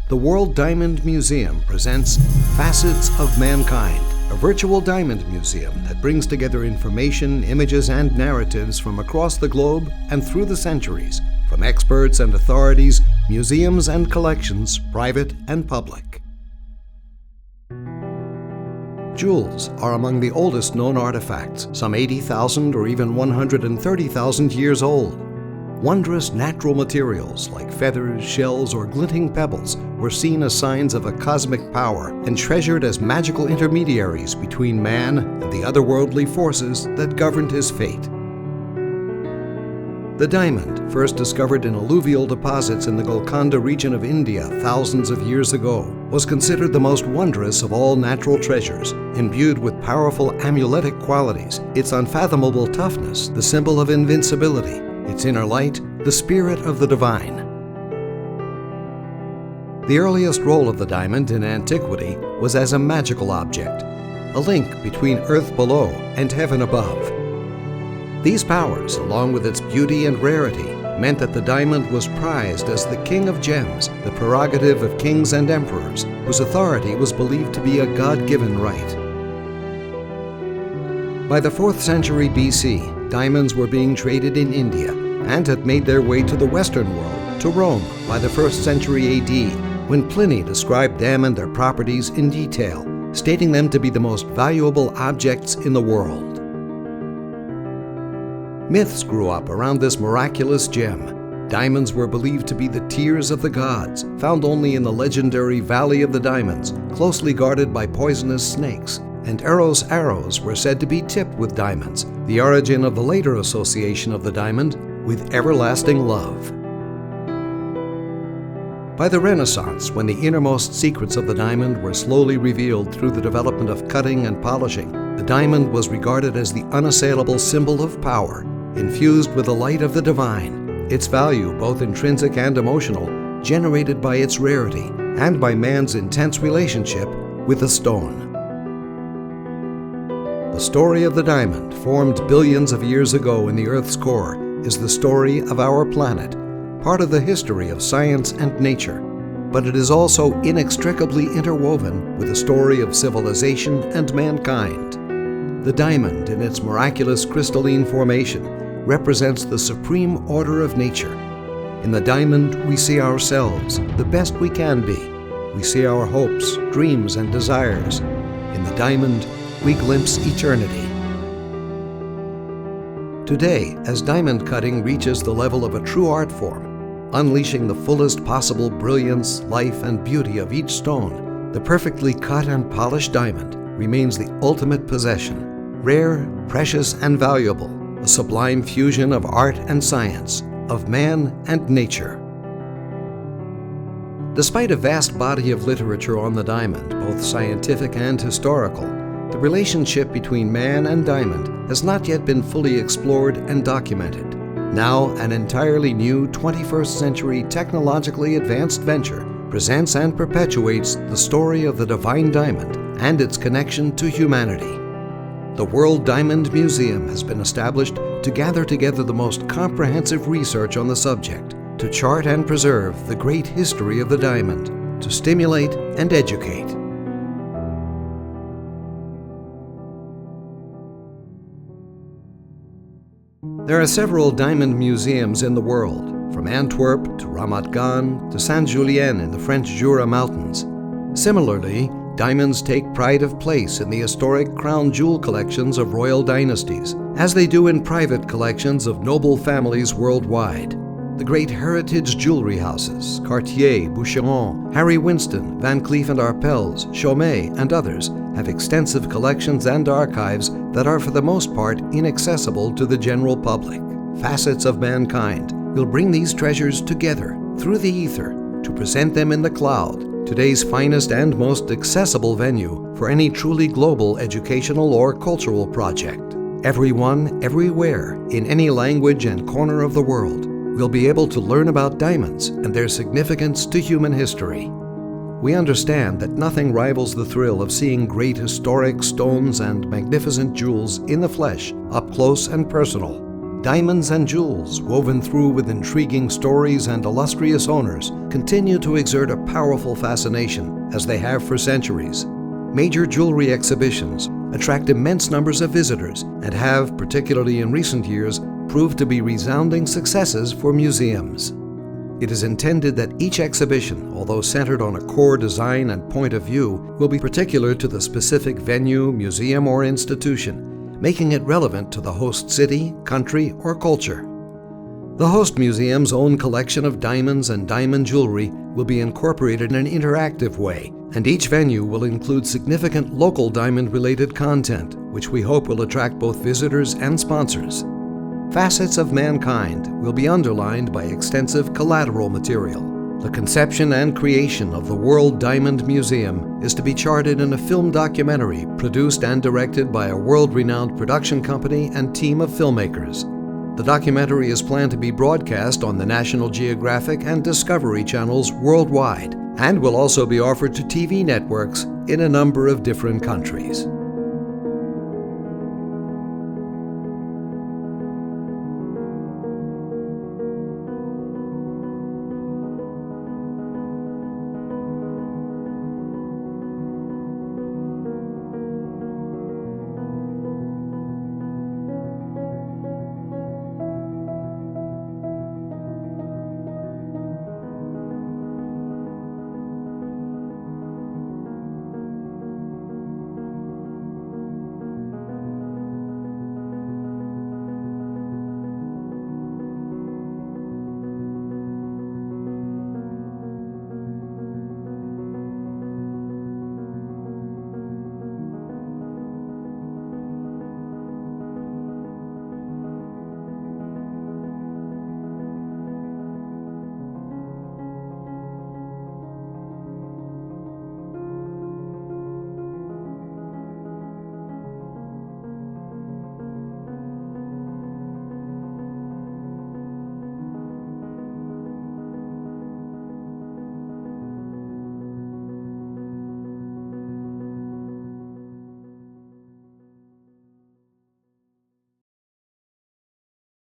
the World Diamond Museum presents Facets of Mankind, a virtual diamond museum that brings together information, images, and narratives from across the globe and through the centuries, from experts and authorities, museums and collections, private and public. Jewels are among the oldest known artifacts, some 80,000 or even 130,000 years old. Wondrous natural materials like feathers, shells, or glinting pebbles were seen as signs of a cosmic power and treasured as magical intermediaries between man and the otherworldly forces that governed his fate. The diamond, first discovered in alluvial deposits in the Golconda region of India thousands of years ago, was considered the most wondrous of all natural treasures, imbued with powerful amuletic qualities, its unfathomable toughness, the symbol of invincibility, its inner light, the spirit of the divine. The earliest role of the diamond in antiquity was as a magical object, a link between earth below and heaven above. These powers, along with its beauty and rarity, meant that the diamond was prized as the king of gems, the prerogative of kings and emperors, whose authority was believed to be a God-given right. By the 4th century BC, diamonds were being traded in India and had made their way to the Western world, to Rome, by the 1st century AD, when Pliny described them and their properties in detail, stating them to be the most valuable objects in the world. Myths grew up around this miraculous gem. Diamonds were believed to be the tears of the gods, found only in the legendary Valley of the Diamonds, closely guarded by poisonous snakes. And Eros arrows were said to be tipped with diamonds, the origin of the later association of the diamond with everlasting love. By the Renaissance, when the innermost secrets of the diamond were slowly revealed through the development of cutting and polishing, the diamond was regarded as the unassailable symbol of power, infused with the light of the divine, its value, both intrinsic and emotional, generated by its rarity and by man's intense relationship with the stone. The story of the diamond, formed billions of years ago in the Earth's core, is the story of our planet, part of the history of science and nature, but it is also inextricably interwoven with the story of civilization and mankind. The diamond, in its miraculous crystalline formation, represents the supreme order of nature. In the diamond, we see ourselves, the best we can be. We see our hopes, dreams, and desires. In the diamond, we glimpse eternity. Today, as diamond cutting reaches the level of a true art form, unleashing the fullest possible brilliance, life, and beauty of each stone, the perfectly cut and polished diamond remains the ultimate possession, rare, precious, and valuable, a sublime fusion of art and science, of man and nature. Despite a vast body of literature on the diamond, both scientific and historical, the relationship between man and diamond has not yet been fully explored and documented. Now, an entirely new 21st century technologically advanced venture presents and perpetuates the story of the divine diamond and its connection to humanity. The World Diamond Museum has been established to gather together the most comprehensive research on the subject, to chart and preserve the great history of the diamond, to stimulate and educate. There are several diamond museums in the world, from Antwerp to Ramat Gan to Saint-Julien in the French Jura Mountains. Similarly, diamonds take pride of place in the historic crown jewel collections of royal dynasties, as they do in private collections of noble families worldwide. The great heritage jewelry houses, Cartier, Boucheron, Harry Winston, Van Cleef & Arpels, Chaumet, and others, have extensive collections and archives that are for the most part inaccessible to the general public. Facets of Mankind will bring these treasures together through the ether to present them in the cloud, today's finest and most accessible venue for any truly global educational or cultural project. Everyone, everywhere, in any language and corner of the world, will be able to learn about diamonds and their significance to human history. We understand that nothing rivals the thrill of seeing great historic stones and magnificent jewels in the flesh, up close and personal. diamonds and jewels woven through with intriguing stories and illustrious owners continue to exert a powerful fascination, as they have for centuries. Major jewelry exhibitions attract immense numbers of visitors and have, particularly in recent years, proved to be resounding successes for museums. It is intended that each exhibition, although centered on a core design and point of view, will be particular to the specific venue, museum, or institution, making it relevant to the host city, country, or culture. The host museum's own collection of diamonds and diamond jewelry will be incorporated in an interactive way, and each venue will include significant local diamond-related content, which we hope will attract both visitors and sponsors. Facets of Mankind will be underlined by extensive collateral material. The conception and creation of the World Diamond Museum is to be charted in a film documentary produced and directed by a world-renowned production company and team of filmmakers. The documentary is planned to be broadcast on the National Geographic and Discovery channels worldwide and will also be offered to TV networks in a number of different countries.